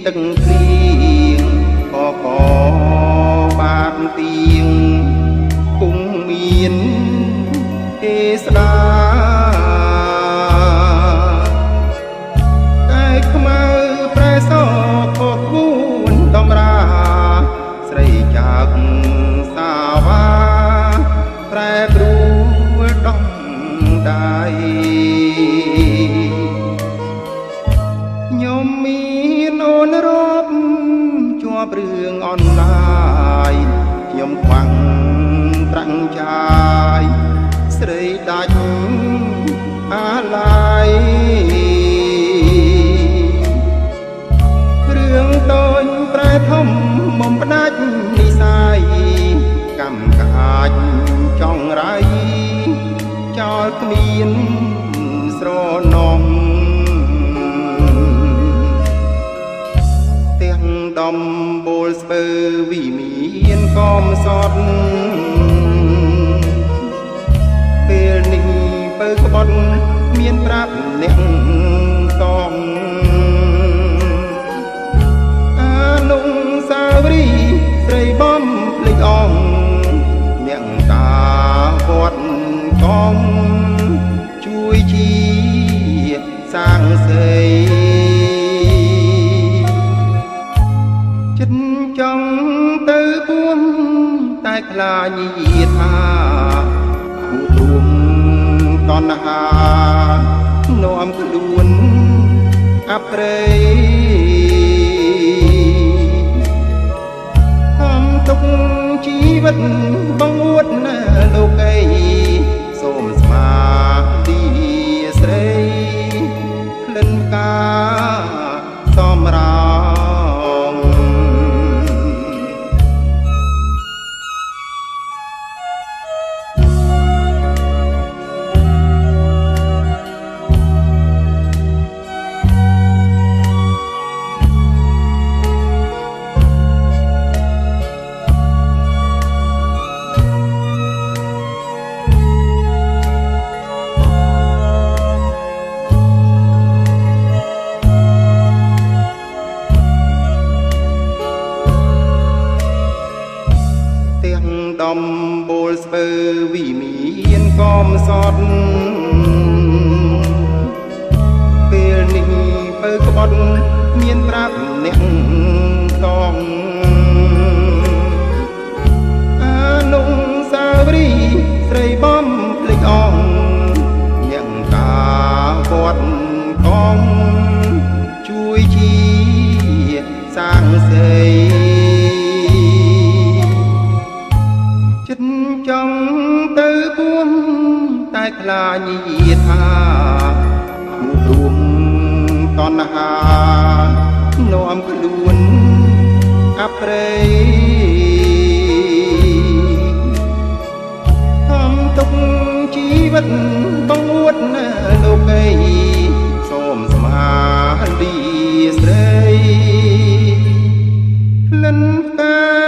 ទឹកភ្លៀងក៏បានទៀងពុំមានទេស្ដាតែខ្មៅប្រែសពកគួនតម្រាស្រីចាកសាវាប្រែប្រួលដំដៃខ្ញុំមានអូនរបជាប់រឿងអនឡាញខ្ញុំខ្វាំងត្រាំងចាយស្រីដាច់អាឡ័យរឿងតូចប្រែធំមុំផ្ដាច់និស័យកម្មកាចចង់រៃចោលគ្មានស្រណំទាំងដំបូលស្ពើវិមានកំសត់ពេលនេះពើក្បត់មានប្រាប់អ្នកតងអានុសាវរីយ៍ស្រីបំភ្លេចអងអ្នកតាវត្តកងជួយជាសាងសីចិត្តចង់ទៅពួនតែខ្លាចយាថាគូទ្រុំតណ្ហានាំខ្លួនអប្រេខំទុកជីវិតបងអួតណាលោកអីសូមស្មាទីស្រីក្លិនកាសំរងដំបូលស្ពើវិមានកំសត់ពេលនេះពើក្បត់មានប្រាប់អ្នកតងអានុសាវរីយ៍ស្រីបំភ្លេចអងអ្នកតាវត្តកងជួយជាសាងសីចិត្តចង់ទៅពួនតែខ្លាចយាថាគូទ្រុំតណ្ហានាំខ្លួនអប្រេខំទុកជីវិតបងអួតណាលោកអីសូមស្មារតីស្រីក្លិនផ្កា